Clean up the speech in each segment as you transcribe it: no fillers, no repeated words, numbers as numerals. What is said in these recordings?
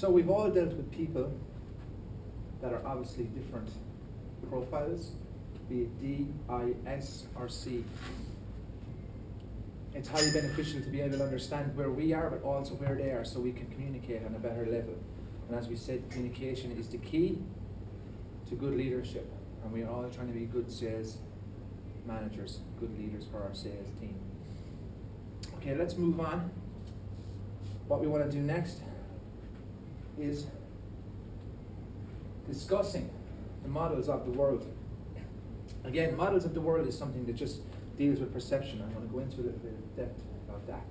So we've all dealt with people that are obviously different profiles, be it D, I, S, or C. It's highly beneficial to be able to understand where we are, but also where they are, so we can communicate on a better level. And as we said, communication is the key to good leadership. And we are all trying to be good sales managers, good leaders for our sales team. Okay, let's move on. What we want to do next is discussing the models of the world. Again, models of the world is something that just deals with perception. I want to go into a little bit of depth about that.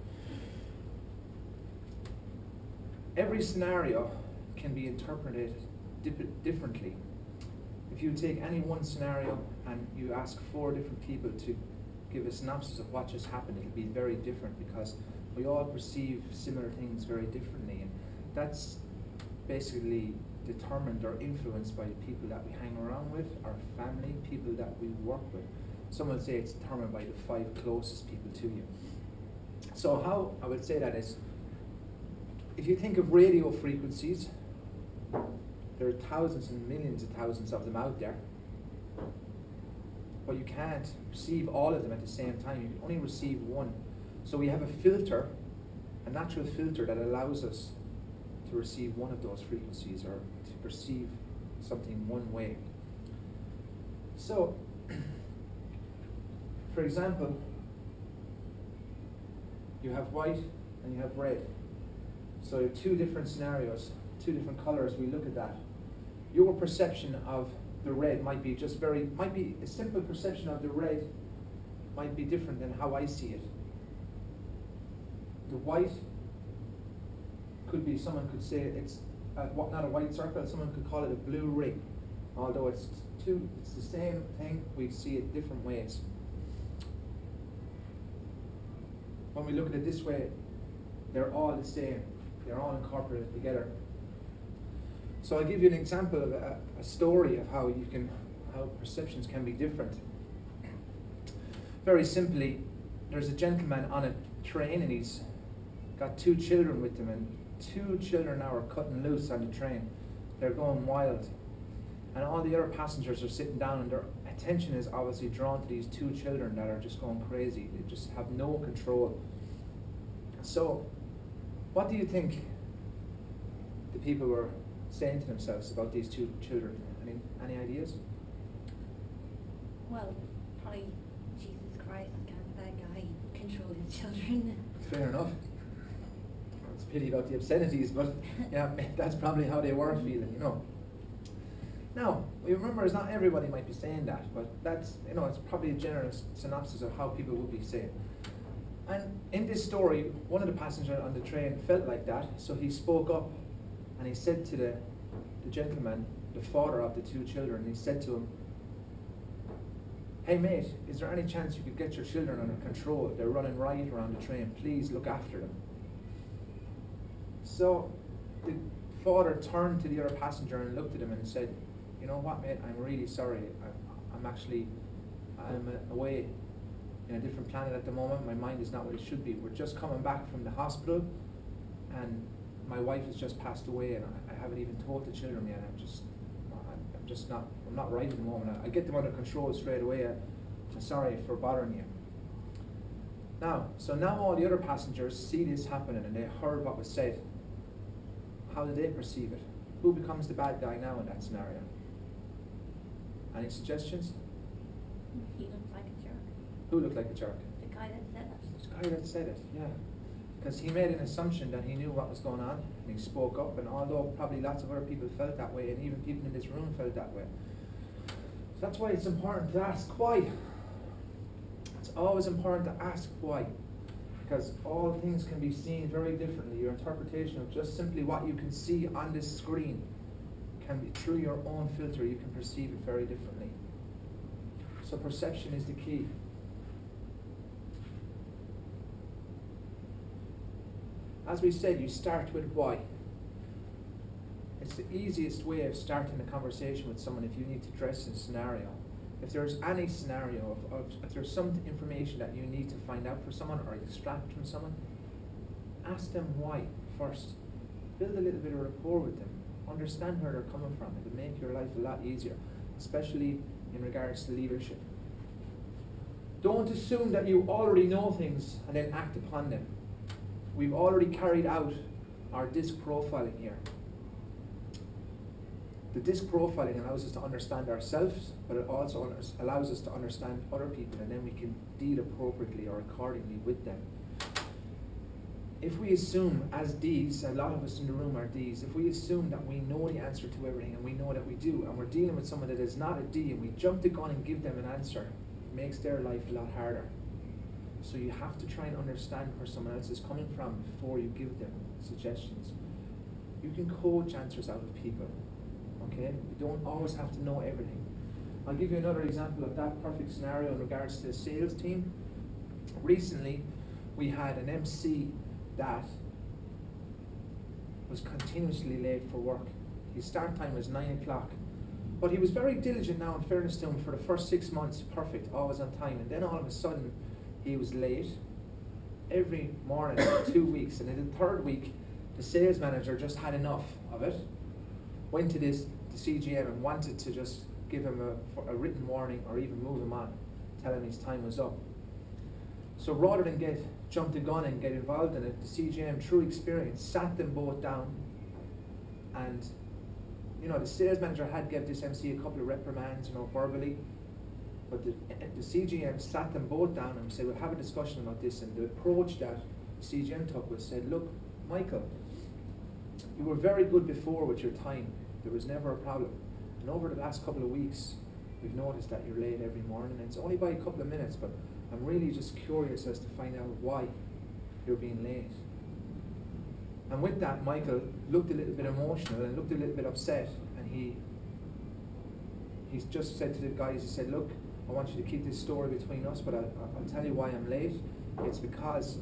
Every scenario can be interpreted differently. If you take any one scenario and you ask 4 different people to give a synopsis of what just happened, it'll be very different because we all perceive similar things very differently, and that's basically determined or influenced by the people that we hang around with, our family, people that we work with. Some would say it's determined by the 5 closest people to you. So how I would say that is, if you think of radio frequencies, there are thousands and millions of thousands of them out there, but you can't receive all of them at the same time. You can only receive one. So we have a filter, a natural filter that allows us to receive one of those frequencies or to perceive something one way. So, for example, you have white and you have red. So you have 2 different scenarios, 2 different colors. We look at that. Your perception of the red might be a simple perception of the red might be different than how I see it. The white could be, someone could say it's not a white circle, someone could call it a blue ring. Although it's the same thing, we see it different ways. When we look at it this way, they're all the same. They're all incorporated together. So I'll give you an example of a story of how perceptions can be different. Very simply, there's a gentleman on a train and he's got 2 children with him, and 2 children now are cutting loose on the train. They're going wild. And all the other passengers are sitting down and their attention is obviously drawn to these 2 children that are just going crazy. They just have no control. So, what do you think the people were saying to themselves about these 2 children? Any ideas? Well, probably Jesus Christ, can't that guy control his children? Fair enough. It's a pity about the obscenities, but yeah, that's probably how they were feeling, you know. Now, we remember it's not everybody might be saying that, but that's, you know, it's probably a general synopsis of how people would be saying. And in this story, one of the passengers on the train felt like that, so he spoke up and he said to the gentleman, the father of the 2 children, he said to him, "Hey mate, is there any chance you could get your children under control? They're running riot around the train. Please look after them." So the father turned to the other passenger and looked at him and said, "You know what, mate, I'm really sorry. I'm away in a different planet at the moment. My mind is not what it should be. We're just coming back from the hospital and my wife has just passed away and I haven't even told the children yet. I'm not right at the moment. I get them under control straight away. I'm sorry for bothering you." So now all the other passengers see this happening and they heard what was said. How do they perceive it? Who becomes the bad guy now in that scenario? Any suggestions? He looked like a jerk. Who looked like a jerk? The guy that said it. The guy that said it, yeah. Because he made an assumption that he knew what was going on, and he spoke up, and although probably lots of other people felt that way, and even people in this room felt that way. So that's why it's important to ask why. It's always important to ask why. Because all things can be seen very differently. Your interpretation of just simply what you can see on this screen can be, through your own filter, you can perceive it very differently. So perception is the key. As we said, you start with why. It's the easiest way of starting a conversation with someone if you need to address a scenario. If there's any scenario, if there's some information that you need to find out for someone or extract from someone, ask them why first. build a little bit of rapport with them, understand where they're coming from. It'll make your life a lot easier, especially in regards to leadership. Don't assume that you already know things and then act upon them. We've already carried out our disc profiling here. The disc profiling allows us to understand ourselves, but it also allows us to understand other people, and then we can deal appropriately or accordingly with them. If we assume, as Ds, a lot of us in the room are Ds, if we assume that we know the answer to everything, and we know that we do, and we're dealing with someone that is not a D, and we jump the gun and give them an answer, it makes their life a lot harder. So you have to try and understand where someone else is coming from before you give them suggestions. You can coach answers out of people, okay? You don't always have to know everything. I'll give you another example of that perfect scenario in regards to the sales team. Recently, we had an MC that was continuously late for work. His start time was 9 o'clock. But he was very diligent now, in fairness to him, for the first 6 months, perfect, always on time. And then all of a sudden, he was late every morning for 2 weeks. And in the third week, the sales manager just had enough of it, went to the CGM and wanted to just give him a written warning or even move him on, tell him his time was up. So rather than jump the gun and get involved in it, the CGM, through experience, sat them both down, and the sales manager had given this MC a couple of reprimands, verbally, but the CGM sat them both down and said, we'll have a discussion about this. And the approach that the CGM took was, said, look, Michael, you were very good before with your time. There was never a problem. And over the last couple of weeks, we've noticed that you're late every morning, and it's only by a couple of minutes, but I'm really just curious as to find out why you're being late. And with that, Michael looked a little bit emotional and looked a little bit upset, and he's just said to the guys, he said, look, I want you to keep this story between us, but I'll tell you why I'm late. It's because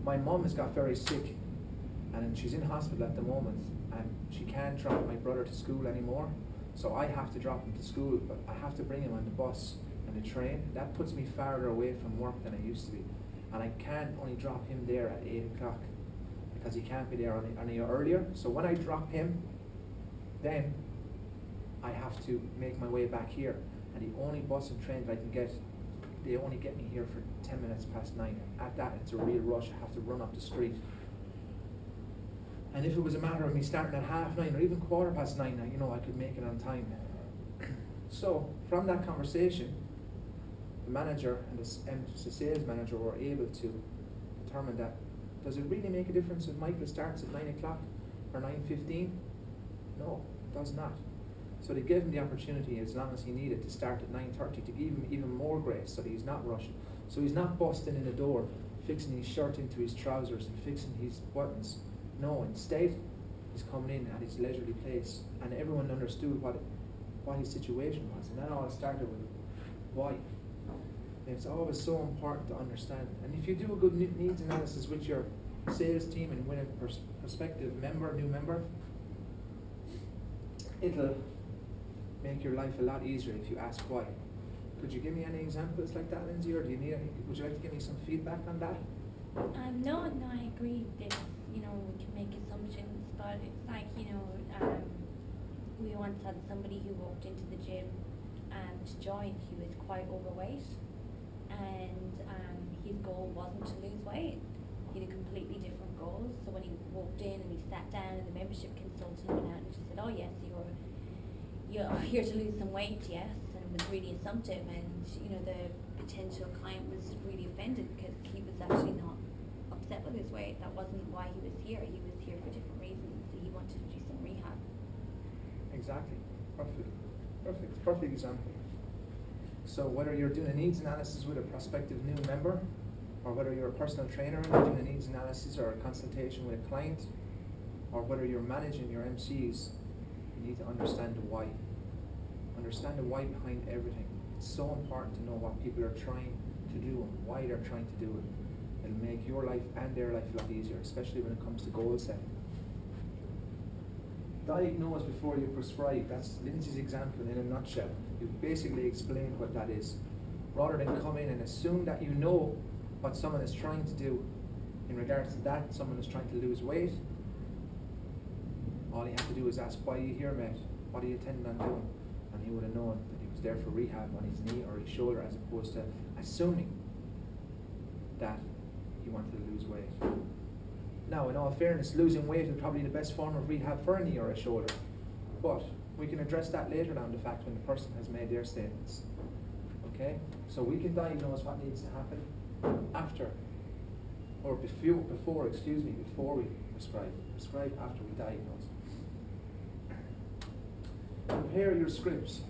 my mum has got very sick, and she's in hospital at the moment, and she can't drive my brother to school anymore, so I have to drop him to school, but I have to bring him on the bus and the train. That puts me farther away from work than I used to be, and I can't only drop him there at 8 o'clock because he can't be there any earlier. So when I drop him, then I have to make my way back here, and the only bus and train that I can get, they only get me here for 10 minutes past 9. At that, it's a real rush. I have to run up the street. And if it was a matter of me starting at 9:30 or even 9:15, I could make it on time. So from that conversation, the manager and the sales manager were able to determine that, does it really make a difference if Michael starts at 9 o'clock or 9:15? No, it does not. So they gave him the opportunity, as long as he needed, to start at 9:30, to give him even more grace so that he's not rushing. So he's not busting in the door, fixing his shirt into his trousers and fixing his buttons. No, instead, he's coming in at his leisurely pace, and everyone understood what his situation was. And that all started with why. And it's always so important to understand. And if you do a good needs analysis with your sales team and with a prospective new member, it'll make your life a lot easier if you ask why. Could you give me any examples like that, Lindsay, or would you like to give me some feedback on that? No, I agree that, we can make assumptions, but it's like, we once had somebody who walked into the gym to join. He was quite overweight, and his goal wasn't to lose weight. He had a completely different goal. So when he walked in and he sat down, and the membership consultant went out and she said, oh yes, you're here to lose some weight, yes, and it was really assumptive, and the potential client was really offended because he was actually not upset with his weight. That wasn't why he was here. He was here for different reasons. He wanted to do some rehab. Exactly. Perfect example. So whether you're doing a needs analysis with a prospective new member, or whether you're a personal trainer and you're doing a needs analysis or a consultation with a client, or whether you're managing your MCs, you need to understand the why. Understand the why behind everything. It's so important to know what people are trying to do and why they're trying to do it. It'll make your life and their life a lot easier, especially when it comes to goal setting. Diagnose before you prescribe. That's Lindsay's example in a nutshell. You've basically explained what that is. Rather than come in and assume that you know what someone is trying to do in regards to that, someone is trying to lose weight, All he had to do was ask, why are you here, mate? What are you intending on doing? And he would have known that he was there for rehab on his knee or his shoulder, as opposed to assuming that he wanted to lose weight. Now, in all fairness, losing weight is probably the best form of rehab for a knee or a shoulder, but we can address that later down the fact when the person has made their statements. Okay? So we can diagnose what needs to happen after, or before we prescribe. Prescribe after we diagnose. Prepare your scripts.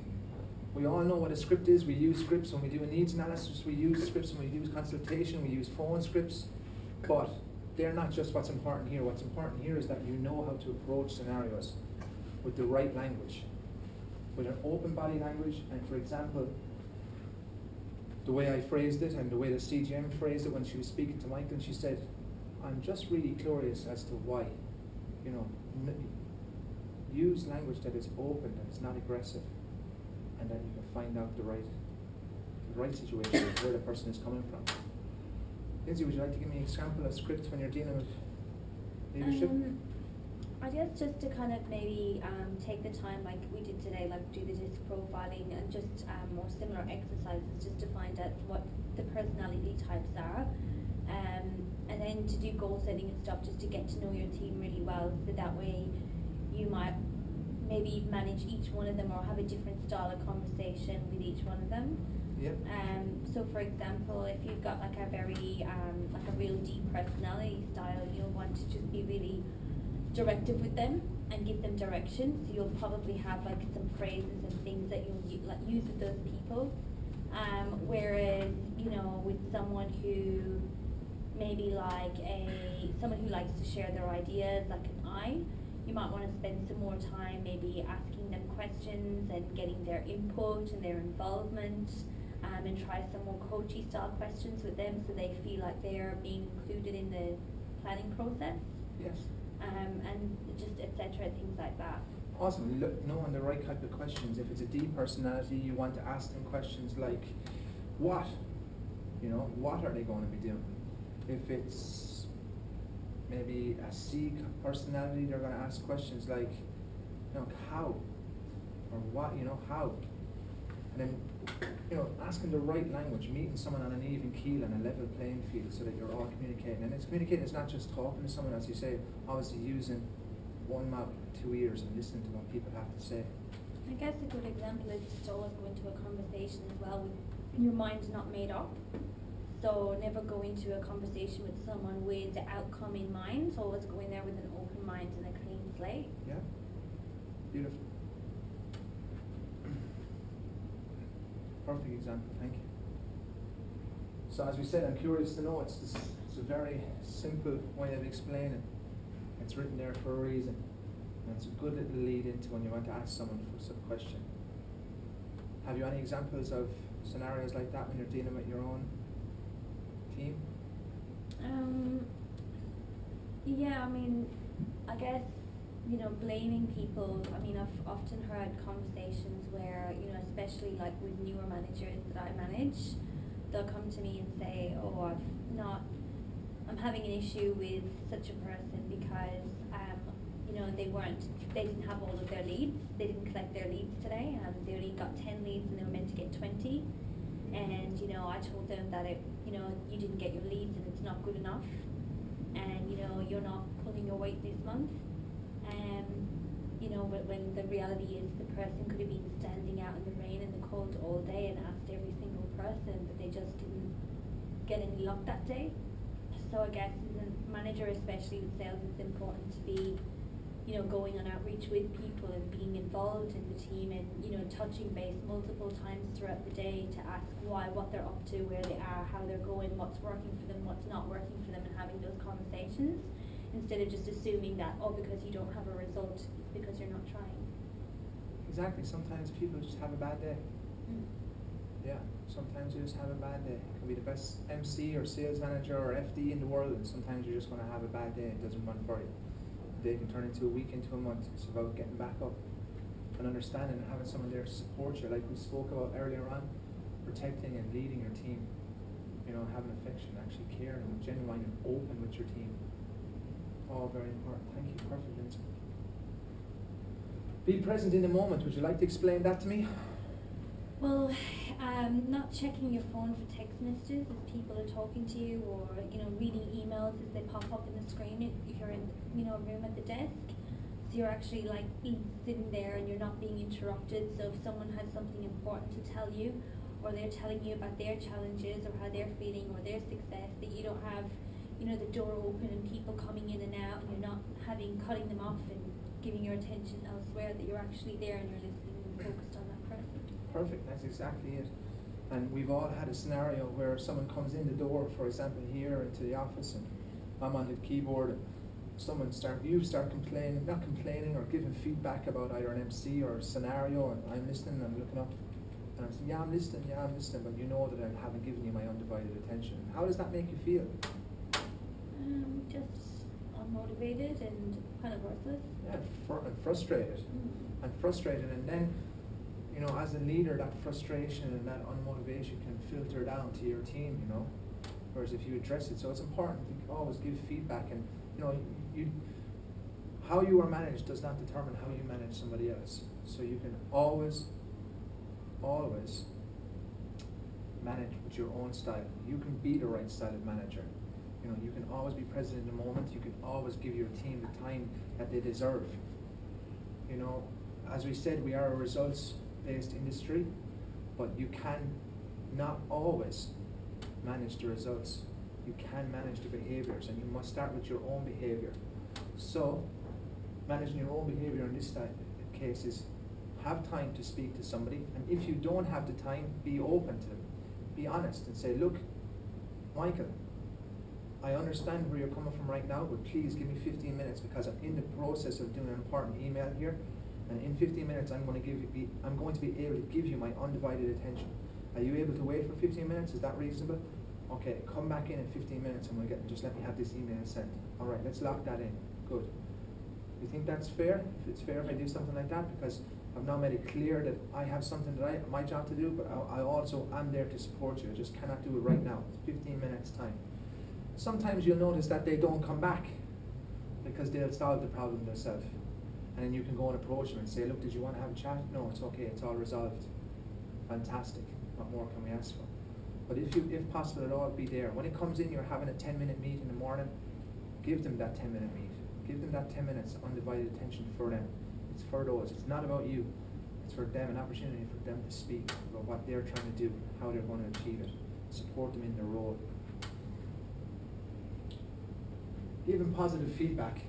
We all know what a script is. We use scripts when we do a needs analysis. We use scripts when we use consultation. We use phone scripts. But they're not just what's important here. What's important here is that you know how to approach scenarios with the right language, with an open body language. And for example, the way I phrased it and the way the CGM phrased it when she was speaking to Michael, she said, I'm just really curious as to why. You know, use language that is open, that is not aggressive, and that you can find out the right situation, where the person is coming from. Lindsay, would you like to give me an example of script when you're dealing with leadership? I guess just to kind of maybe take the time like we did today, like do the disc profiling and just more similar exercises just to find out what the personality types are. And then to do goal setting and stuff just to get to know your team really well, so that way you might maybe manage each one of them or have a different style of conversation with each one of them. Yep. So for example, if you've got like a very like a real deep personality style, you'll want to just be really directive with them and give them direction. So you'll probably have like some phrases and things that you'll use with those people. Whereas, you know, with someone who maybe someone who likes to share their ideas, like an I, you might want to spend some more time maybe asking them questions and getting their input and their involvement, and try some more coachy style questions with them so they feel like they're being included in the planning process. Yes. And just etc. things like that. Awesome. Knowing the right type of questions. If it's a D personality, you want to ask them questions like, what? You know, what are they going to be doing? If it's maybe a C personality, they're going to ask questions like, you know, how? Or what, you know, how? And then, you know, asking the right language, meeting someone on an even keel and a level playing field so that you're all communicating. And it's communicating, it's not just talking to someone, as you say, obviously using one mouth, two ears and listening to what people have to say. I guess a good example is just always go into a conversation as well with your mind not made up. So never go into a conversation with someone with the outcome in mind, so always go in there with an open mind and a clean slate. Yeah, beautiful. Perfect example, thank you. So as we said, I'm curious to know, it's a very simple way of explaining. It's written there for a reason. And it's a good little lead into when you want to ask someone for some question. Have you any examples of scenarios like that when you're dealing with your own team? Yeah, I mean, I guess, you know, blaming people. I mean, I've often heard conversations where, you know, especially like with newer managers that I manage, they'll come to me and say, oh, I'm having an issue with such a person because, you know, they didn't have all of their leads. They didn't collect their leads today. They only got 10 leads and they were meant to get 20. And, you know, I told them that you know, you didn't get your leads and it's not good enough. And, you know, you're not pulling your weight this month. You know, when the reality is the person could have been standing out in the rain and the cold all day and asked every single person, but they just didn't get any luck that day. So I guess as a manager, especially with sales, it's important to be, you know, going on outreach with people and being involved in the team and, you know, touching base multiple times throughout the day to ask what they're up to, where they are, how they're going, what's working for them, what's not working for them, and having those conversations instead of just assuming that, oh, because you don't have a result, it's because you're not trying. Exactly. Sometimes people just have a bad day. Yeah, sometimes you just have a bad day. It can be the best MC or sales manager or FD in the world, and sometimes you're just going to have a bad day and it doesn't run for you. They can turn into a week, into a month. It's about getting back up and understanding and having someone there to support you, like we spoke about earlier on, protecting and leading your team. You know, having affection, actually caring and genuine and open with your team. All very important. Thank you. Perfect, Vincent. Be present in the moment. Would you like to explain that to me? Well, not checking your phone for text messages as people are talking to you, or reading emails as they pop up in the screen if you're in a room at the desk. So you're actually like sitting there and you're not being interrupted. So if someone has something important to tell you, or they're telling you about their challenges or how they're feeling or their success, that you don't have the door open and people coming in and out, and you're not cutting them off and giving your attention elsewhere, that you're actually there and you're listening and focused on that person. Perfect, that's exactly it. And we've all had a scenario where someone comes in the door, for example here into the office, and I'm on the keyboard, and you start complaining, not complaining, or giving feedback about either an MC or a scenario, and I'm listening, I'm looking up, and I'm saying, yeah, I'm listening, but you know that I haven't given you my undivided attention. How does that make you feel? Just unmotivated and kind of worthless. Yeah, and frustrated. And frustrated, and then, as a leader, that frustration and that unmotivation can filter down to your team, whereas if you address it, so it's important to always give feedback, and, how you are managed does not determine how you manage somebody else. So you can always manage with your own style. You can be the right style of manager. You can always be present in the moment. You can always give your team the time that they deserve. As we said, we are a results-based industry, but you can not always manage the results. You can manage the behaviors, and you must start with your own behavior. So, managing your own behavior in this case is have time to speak to somebody, and if you don't have the time, be open to them. Be honest and say, look, Michael, I understand where you're coming from right now, but please give me 15 minutes because I'm in the process of doing an important email here, and in 15 minutes I'm going to be able to give you my undivided attention. Are you able to wait for 15 minutes? Is that reasonable? Okay, come back in 15 minutes and just let me have this email sent. All right, let's lock that in. Good. You think that's fair? If it's fair if I do something like that, because I've now made it clear that I have something that my job to do, but I also am there to support you. I just cannot do it right now. It's 15 minutes time. Sometimes you'll notice that they don't come back because they'll solve the problem themselves. And then you can go and approach them and say, look, did you want to have a chat? No, it's okay, it's all resolved. Fantastic. What more can we ask for? But if possible at all, be there. When it comes in, you're having a 10-minute meet in the morning, give them that 10-minute meet. Give them that 10 minutes undivided attention for them. It's for those. It's not about you. It's for them, an opportunity for them to speak about what they're trying to do, how they're going to achieve it. Support them in their role. Give them positive feedback.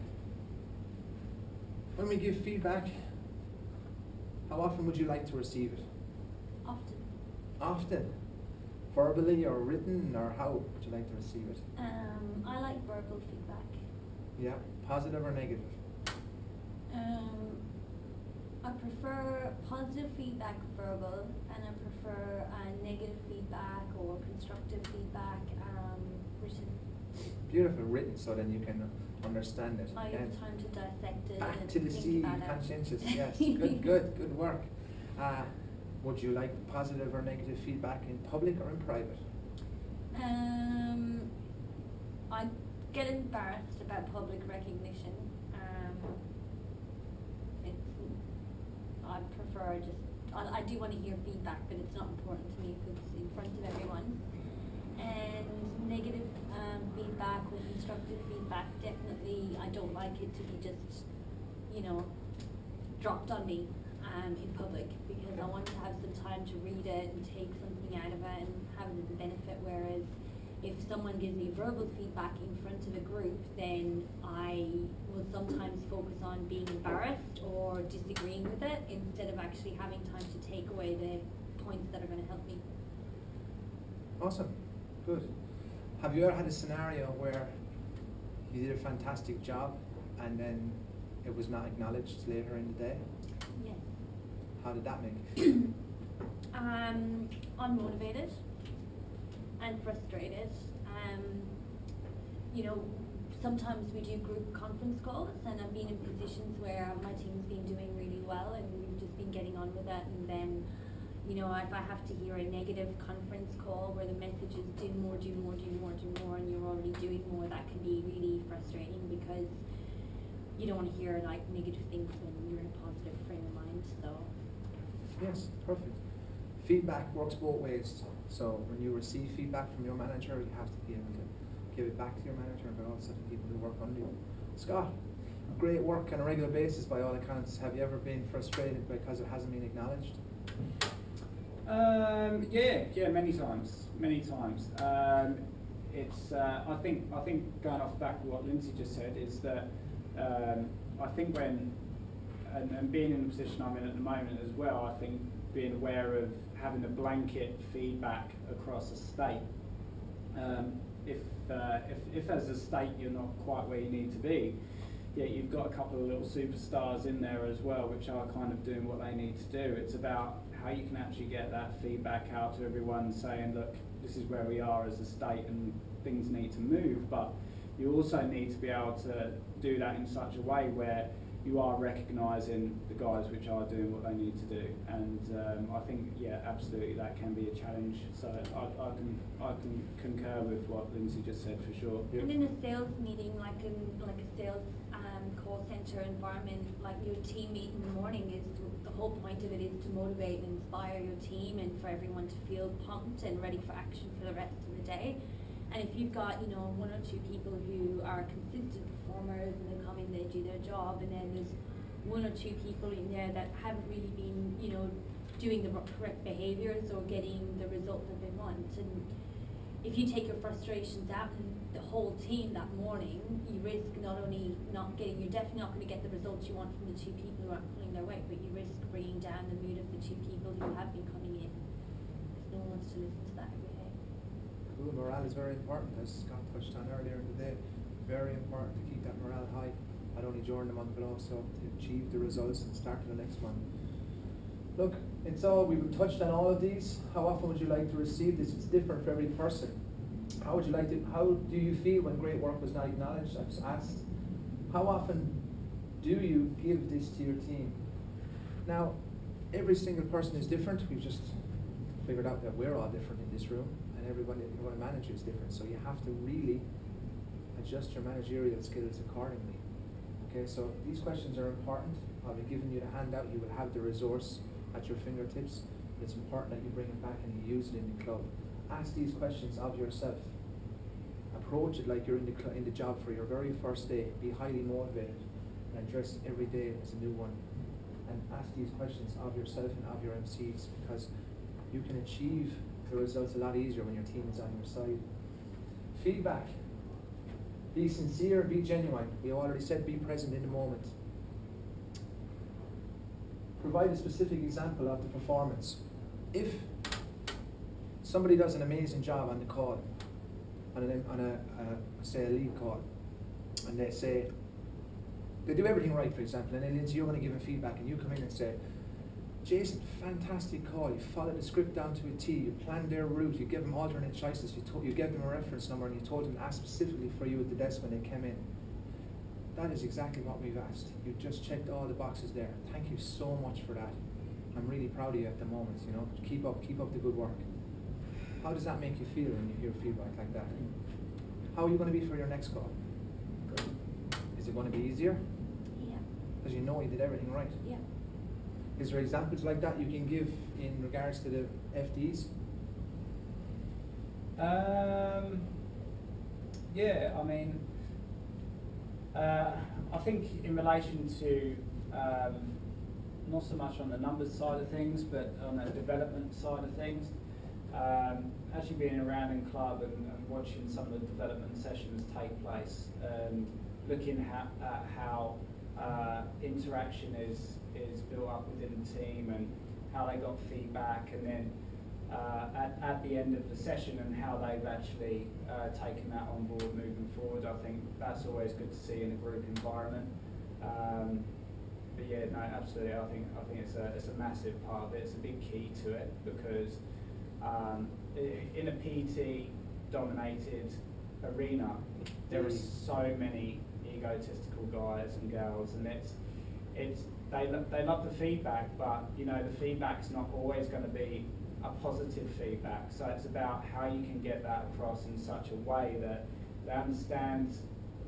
When we give feedback, how often would you like to receive it? Often. Often? Verbally or written, or how would you like to receive it? I like verbal feedback. Yeah, positive or negative? I prefer positive feedback verbal, and I prefer negative feedback or constructive feedback written. Beautiful, written, so then you can understand it. I have time to dissect it. Back and to the think sea, about it. conscientious, yes. Good work. Would you like positive or negative feedback in public or in private? I get embarrassed about public recognition. I prefer I do want to hear feedback, but it's not important to me if it's in front of everyone. And negative feedback or constructive feedback, definitely I don't like it to be just, dropped on me in public, because I want to have some time to read it and take something out of it and have it as a benefit, whereas if someone gives me verbal feedback in front of a group, then I will sometimes focus on being embarrassed or disagreeing with it instead of actually having time to take away the points that are going to help me. Awesome. Good. Have you ever had a scenario where you did a fantastic job and then it was not acknowledged later in the day? Yes. How did that make you feel? Unmotivated and frustrated. Sometimes we do group conference calls, and I've been in positions where my team's been doing really well and we've just been getting on with it, and then if I have to hear a negative conference call where the message is do more, and you're already doing more, that can be really frustrating, because you don't want to hear like negative things when you're in a positive frame of mind. So Yes, perfect. Feedback works both ways. So when you receive feedback from your manager, you have to be able to give it back to your manager, but also to people who work under you. Scott, great work on a regular basis by all accounts. Have you ever been frustrated because it hasn't been acknowledged? Yeah, many times. It's I think going off the back of what Lindsay just said is that I think when and being in the position I'm in at the moment as well, I think being aware of having a blanket feedback across a state. If as a state you're not quite where you need to be, yeah, you've got a couple of little superstars in there as well, which are kind of doing what they need to do. It's about how you can actually get that feedback out to everyone, saying, look, this is where we are as a state and things need to move, but you also need to be able to do that in such a way where you are recognising the guys which are doing what they need to do, and I think, yeah, absolutely that can be a challenge. So I can concur with what Lindsay just said for sure. Yeah. And in a sales meeting, like a sales call centre environment, like your team meet in the morning is the whole point of it is to motivate and inspire your team and for everyone to feel pumped and ready for action for the rest of the day. And if you've got, one or two people who are consistent performers and they come in, they do their job, and then there's one or two people in there that haven't really been, doing the correct behaviours or getting the result that they want. And if you take your frustrations out in the whole team that morning, you risk not only you're definitely not going to get the results you want from the two people who aren't pulling their weight, but you risk bringing down the mood of the two people who have been coming in, because no one wants to listen to that every day. Cool. Morale is very important, as Scott touched on earlier in the day. Very important to keep that morale high, not only during the month but also to achieve the results and start to the next one. Look, we've touched on all of these. How often would you like to receive this? It's different for every person. How do you feel when great work was not acknowledged? I've just asked. How often do you give this to your team? Now, every single person is different. We've just figured out that we're all different in this room, and everyone manager is different. So you have to really adjust your managerial skills accordingly. Okay, so these questions are important. I'll be giving you the handout. You will have the resource at your fingertips. It's important that you bring it back and you use it in the club. Ask these questions of yourself. Approach it like you're in the job for your very first day. Be highly motivated and address every day as a new one. And ask these questions of yourself and of your MCs, because you can achieve the results a lot easier when your team is on your side. Feedback. Be sincere, be genuine. We already said be present in the moment. Provide a specific example of the performance. If somebody does an amazing job on the call, say a lead call, and they say, they do everything right, for example, and then Lindsay, you're going to give them feedback, and you come in and say, Jason, fantastic call, you followed the script down to a T, you planned their route, you gave them alternate choices, you gave them a reference number, and you told them to ask specifically for you at the desk when they came in. That is exactly what we've asked. You just checked all the boxes there. Thank you so much for that. I'm really proud of you at the moment, Keep up the good work. How does that make you feel when you hear feedback like that? How are you going to be for your next call? Good. Is it going to be easier? Yeah. Because you know you did everything right? Yeah. Is there examples like that you can give in regards to the FDs? Yeah, I mean, I think in relation to not so much on the numbers side of things, but on the development side of things, actually being around in club and watching some of the development sessions take place, looking at how interaction is built up within the team and how they got feedback, and then at the end of the session and how they've actually taken that on board moving forward. I think that's always good to see in a group environment. But yeah, no, absolutely. I think it's a massive part of it. It's a big key to it, because in a PT dominated arena, there are so many egotistical guys and girls, and they love the feedback, but the feedback's not always going to be a positive feedback. So it's about how you can get that across in such a way that they understand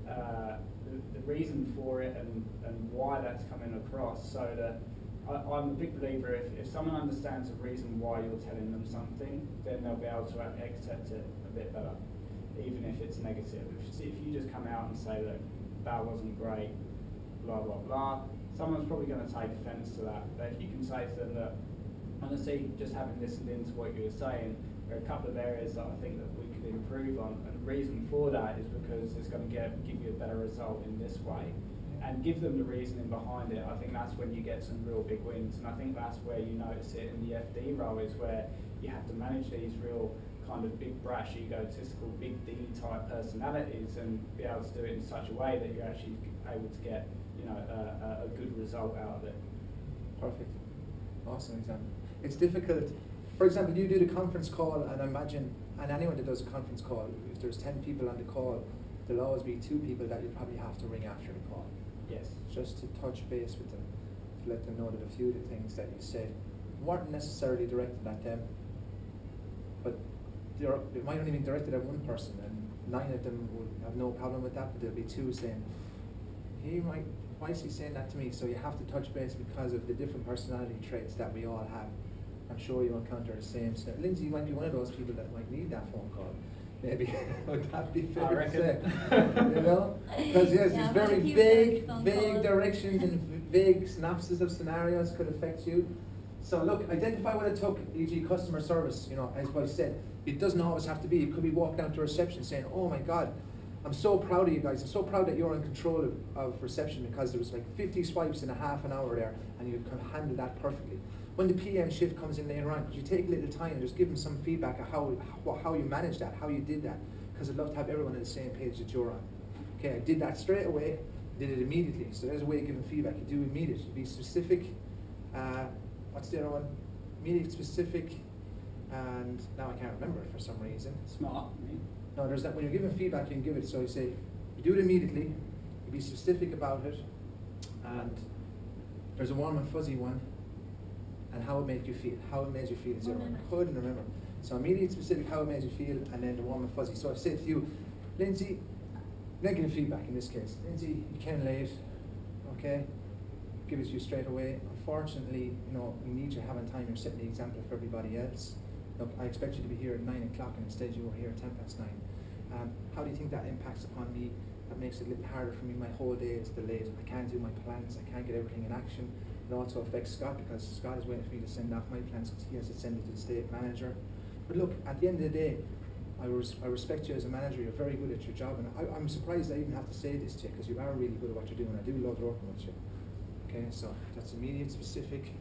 the reason for it and why that's coming across, so that I'm a big believer if someone understands the reason why you're telling them something, then they'll be able to accept it a bit better, even if it's negative. If you just come out and say, look, that wasn't great, blah, blah, blah, someone's probably going to take offence to that. But if you can say to them that, honestly, just having listened into what you were saying, there are a couple of areas that I think that we could improve on, and the reason for that is because it's going to give you a better result in this way. And give them the reasoning behind it. I think that's when you get some real big wins, and I think that's where you notice it in the FD role, is where you have to manage these real kind of big brash, egotistical, big D type personalities, and be able to do it in such a way that you're actually able to get, you know, a good result out of it. Perfect. Awesome example. It's difficult. For example, you do the conference call, and I imagine, and anyone that does a conference call, if there's 10 people on the call, there'll always be 2 people that you probably have to ring after the call. Yes. Just to touch base with them, to let them know that a few of the things that you said weren't necessarily directed at them, but it might only be directed at one person, and 9 of them will have no problem with that, but there'll be 2 saying, why is he saying that to me? So you have to touch base because of the different personality traits that we all have. I'm sure you encounter the same. So Lindsay, you might be one of those people that might need that phone call. Maybe would that be fair to say? You know, because yes, Yeah, it's very vague directions and vague synopsis of scenarios could affect you. So look, identify what it took, e.g. customer service. You know, as I said, it doesn't always have to be. You could be walking down to reception saying, "Oh my God, I'm so proud of you guys. I'm so proud that you're in control of reception, because there was like 50 swipes in a half an hour there, and you can handle that perfectly." When the PM shift comes in later on, could you take a little time and just give them some feedback of how you managed that, how you did that? Because I'd love to have everyone on the same page that you're on. Okay, I did that straight away, did it immediately. So there's a way of giving feedback. You do immediate, be specific. What's the other one? Immediate, specific, and now I can't remember it for some reason. Smart. No, there's that when you're giving feedback, you can give it. So you say, you do it immediately, you be specific about it, and there's a warm and fuzzy one. And how it made you feel. How it made you feel is the other one. I couldn't remember. So immediate, specific, how it made you feel, and then the warm and fuzzy. So I say to you, Lindsay, negative feedback in this case. Lindsay, you came late, okay? Give it to you straight away. Unfortunately, you know, we need you having time. You're setting the example for everybody else. Look, I expect you to be here at 9 o'clock, and instead you were here at 9:10. How do you think that impacts upon me? That makes it a little harder for me. My whole day is delayed. I can't do my plans. I can't get everything in action. It also affects Scott, because Scott is waiting for me to send off my plans, because he has to send it to the state manager. But look, at the end of the day, I respect you as a manager. You're very good at your job, and I'm surprised I even have to say this to you, because you are really good at what you're doing. I do love working with you. Okay, so that's immediate, specific,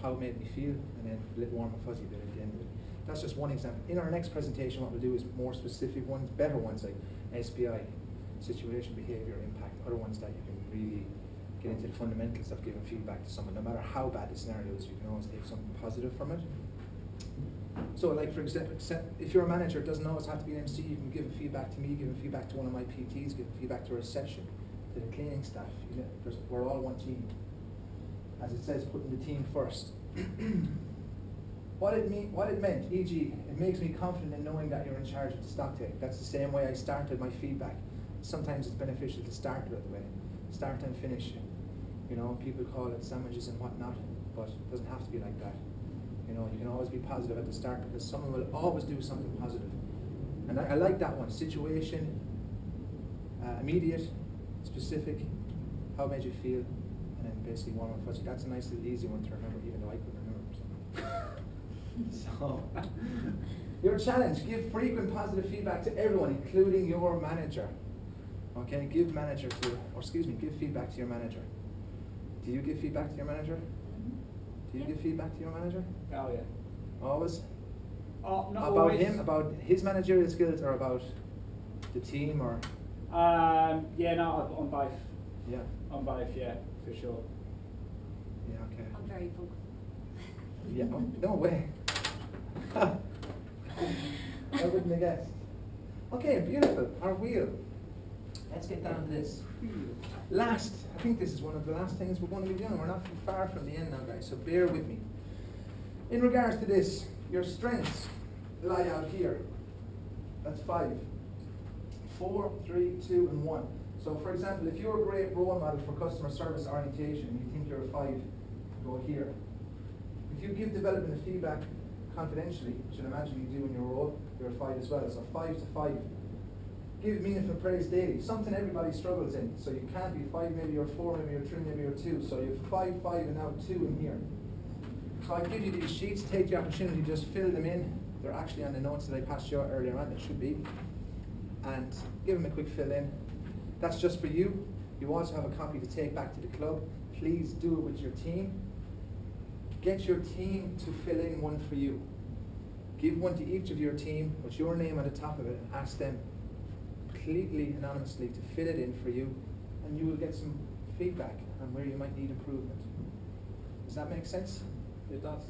how it made me feel, and then a little warm and fuzzy bit at the end of it. That's just one example. In our next presentation, what we'll do is more specific ones, better ones, like SPI, situation, behavior, impact, other ones that you can really get into the fundamentals of giving feedback to someone. No matter how bad the scenario is, you can always take something positive from it. So like, for example, if you're a manager, it doesn't always have to be an MC. You can give feedback to me, give feedback to one of my PTs, give feedback to reception, to the cleaning staff. You know, we're all one team. As it says, putting the team first. What it meant, e.g., it makes me confident in knowing that you're in charge of the stock take. That's the same way I started my feedback. Sometimes it's beneficial to start it that way. Start and finish. You know, people call it sandwiches and whatnot, but it doesn't have to be like that. You know, you can always be positive at the start, because someone will always do something positive. And I like that one. Situation, immediate, specific, how it made you feel, and then basically warm and fuzzy. That's a nice little easy one to remember, even though I couldn't remember. So, your challenge, give frequent positive feedback to everyone, including your manager. Okay, give feedback to your manager. Do you give feedback to your manager? Do you give feedback to your manager? Oh yeah. Always? Not about always. him, about his managerial skills, or about the team, or? Yeah, no, on both. Yeah. On both, yeah, for sure. Yeah, okay. I'm very vocal. Yeah, no way. I wouldn't have guessed. Okay, beautiful. Our wheel. Let's get down to this. Last, I think this is one of the last things we're going to be doing. We're not far from the end now, guys, so bear with me. In regards to this, your strengths lie out here. That's 5. 4, 3, 2, and 1. So for example, if you're a great role model for customer service orientation and you think you're a 5, go here. If you give development and feedback confidentially, which I imagine you do in your role, you're a 5 as well. So 5 to 5. Give meaningful praise daily, something everybody struggles in. So you can't be 5, maybe you're 4, maybe you're 3, maybe you're 2. So you have 5, 5, and now 2 in here. So I give you these sheets, take the opportunity, just fill them in. They're actually on the notes that I passed you out earlier on, it should be. And give them a quick fill in. That's just for you. You also have a copy to take back to the club. Please do it with your team. Get your team to fill in one for you. Give one to each of your team with your name at the top of it and ask them completely anonymously to fill it in for you, and you will get some feedback on where you might need improvement. Does that make sense? It does.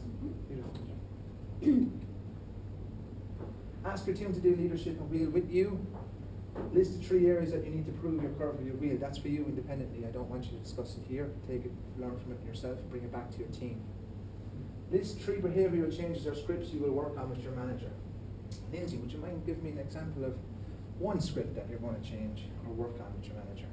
Beautiful. Ask your team to do leadership and wheel with you. List the 3 areas that you need to prove your curve or your wheel. That's for you independently. I don't want you to discuss it here. Take it, learn from it yourself, and bring it back to your team. List 3 behavioural changes or scripts you will work on with your manager. Lindsay, would you mind giving me an example of one script that you're going to change or work on with your manager?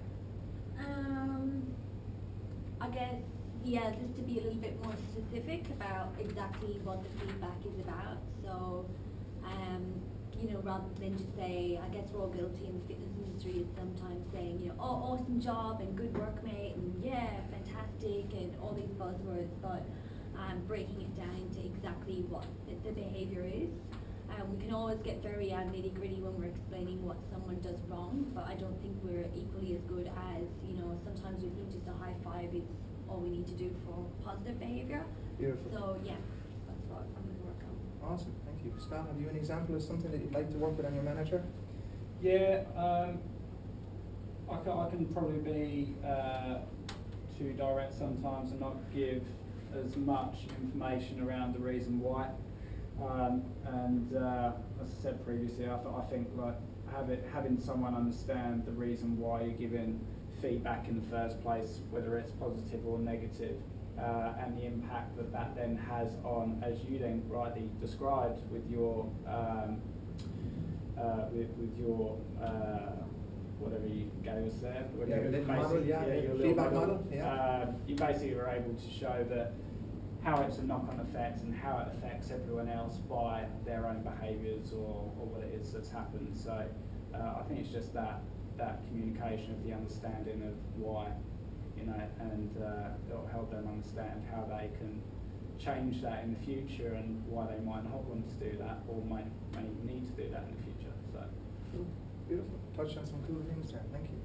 I guess, yeah, just to be a little bit more specific about exactly what the feedback is about. So, you know, rather than just say, I guess we're all guilty in the fitness industry is sometimes saying, you know, oh, awesome job and good work, mate, and yeah, fantastic, and all these buzzwords, but breaking it down into exactly what the behaviour is. We can always get very nitty gritty when we're explaining what someone does wrong, but I don't think we're equally as good as, you know, sometimes we think just a high five is all we need to do for positive behaviour. Beautiful. So yeah, that's what I'm going to work on. Awesome, thank you. Scott, have you an example of something that you'd like to work with on your manager? Yeah, I can probably be too direct sometimes and not give as much information around the reason why. As I said previously, I think like having someone understand the reason why you're giving feedback in the first place, whether it's positive or negative, and the impact that that then has on, as you then rightly described, with your whatever you gave us there, your feedback model. You basically are able to show that how it's a knock-on effect and how it affects everyone else by their own behaviours or what it is that's happened. So I think it's just that communication of the understanding of why, you know, and it'll help them understand how they can change that in the future and why they might not want to do that or may need to do that in the future. So beautiful. Touched on some cool things there. Thank you.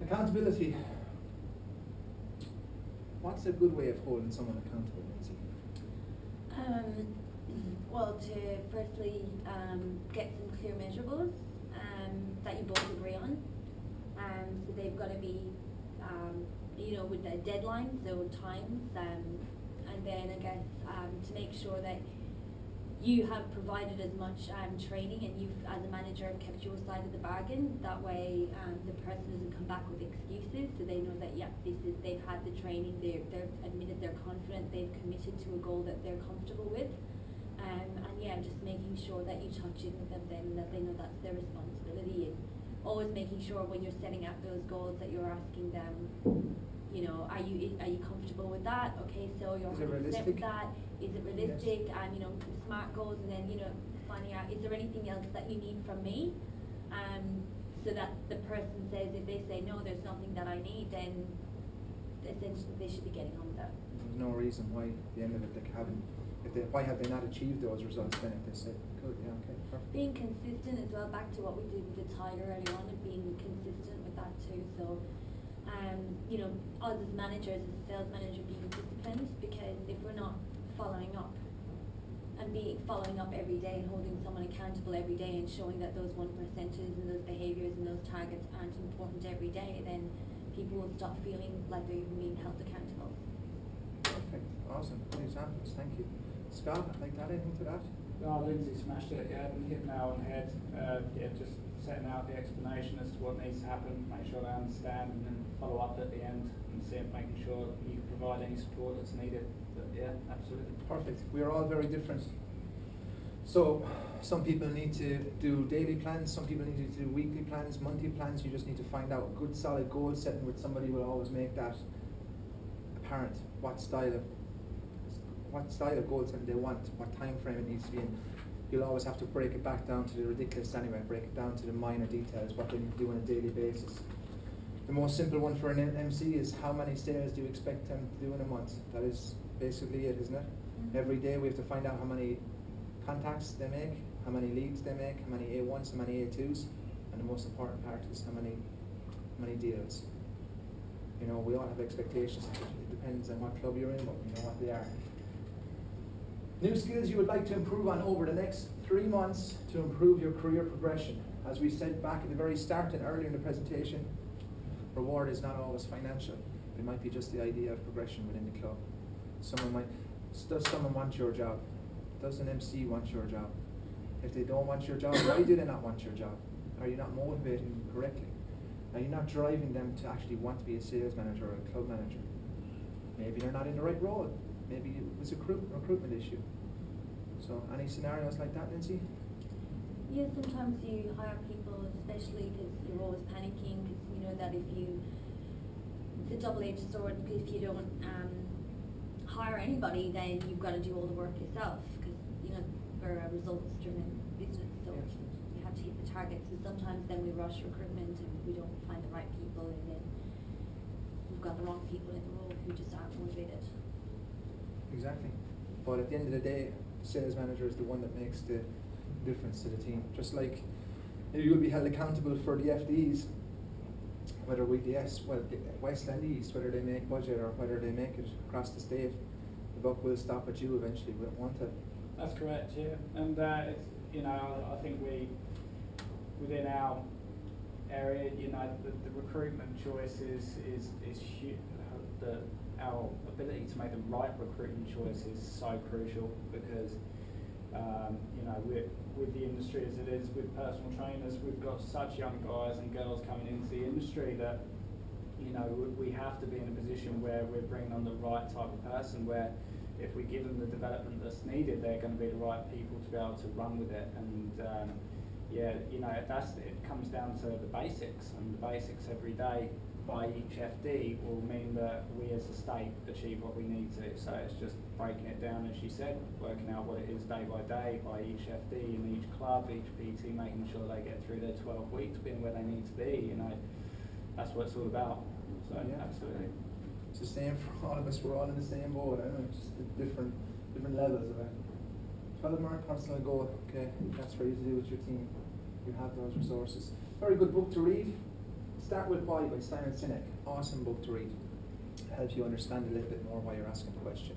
Accountability. What's a good way of holding someone accountable, Lindsay? Well, to firstly get some clear measurables that you both agree on. So they've got to be, you know, with the deadlines, so times, and then I guess to make sure that you have provided as much training and you've, as a manager, kept your side of the bargain. That way the person doesn't come back with excuses, so they know that, yeah, they've had the training, they're admitted, they're confident, they've committed to a goal that they're comfortable with. And yeah, just making sure that you touch in with them then, that they know that's their responsibility, and always making sure when you're setting out those goals that you're asking them, you know, are you comfortable with that? Okay, so you're 100% with that. Is it realistic? Yes. You know, SMART goals, and then, you know, finding out, is there anything else that you need from me? So that the person says, if they say, no, there's nothing that I need, then essentially they should be getting on with that. There's no reason why at the end of it they haven't, why have they not achieved those results then if they say, good, yeah, okay, perfect. Being consistent as well, back to what we did with the Tiger earlier on, and being consistent with that too. So, you know, us as managers, as a sales manager, being disciplined, because if we're not following up and following up every day and holding someone accountable every day and showing that those 1%ers and those behaviours and those targets aren't important every day, then people will stop feeling like they're even being held accountable. Perfect, awesome, good examples, thank you. Scott, I'd like to add anything to that? No, Lindsay smashed it, yeah, and hit the nail on the head. Yeah, just setting out the explanation as to what needs to happen, make sure they understand, and then follow up at the end and making sure you provide any support that's needed. But yeah, absolutely. Perfect. We are all very different. So some people need to do daily plans, some people need to do weekly plans, monthly plans. You just need to find out good solid goal setting with somebody who will always make that apparent. What style of goal setting they want, what time frame it needs to be in. You'll always have to break it back down to the ridiculous anyway, break it down to the minor details, what they need to do on a daily basis. The most simple one for an MC is how many sales do you expect them to do in a month? That is basically it, isn't it? Mm-hmm. Every day we have to find out how many contacts they make, how many leads they make, how many A1s, how many A2s, and the most important part is how many deals. You know, we all have expectations. It depends on what club you're in, but we know what they are. New skills you would like to improve on over the next 3 months to improve your career progression. As we said back at the very start and earlier in the presentation, reward is not always financial. It might be just the idea of progression within the club. Does someone want your job? Does an MC want your job? If they don't want your job, why do they not want your job? Are you not motivating them correctly? Are you not driving them to actually want to be a sales manager or a club manager? Maybe they're not in the right role. Maybe it was a recruitment issue. So any scenarios like that, Lindsay? Yeah, sometimes you hire people, especially because you're always panicking, because you know that it's a double-edged sword, because if you don't hire anybody, then you've got to do all the work yourself, because you know we're a results-driven business, so Yes. you have to hit the targets. And sometimes then we rush recruitment and we don't find the right people, and then we've got the wrong people in the role who just aren't motivated. Exactly. But at the end of the day, the sales manager is the one that makes the difference to the team. Just like you will be held accountable for the FDs, whether West and East, whether they make budget or whether they make it across the state, the buck will stop at you eventually, won't it? That's correct, yeah. And it's, you know, I think we, within our area, you know, the recruitment choice is huge. Our ability to make the right recruitment choice is so crucial, because you know, with the industry as it is, with personal trainers, we've got such young guys and girls coming into the industry that, you know, we have to be in a position where we're bringing on the right type of person, where if we give them the development that's needed, they're going to be the right people to be able to run with it. And yeah, you know, it comes down to the basics, and the basics every day by each FD will mean that we as a state achieve what we need to. So it's just breaking it down, as you said, working out what it is day by day by each FD in each club, each PT, making sure they get through their 12 weeks, being where they need to be. You know, that's what it's all about. So yeah, absolutely. It's the same for all of us. We're all in the same boat. I don't know, just different levels of it. 12-month personal goal. Okay, that's for you to do with your team. You have those resources. Very good book to read. Start With Why by Simon Sinek. Awesome book to read. Helps you understand a little bit more why you're asking the question.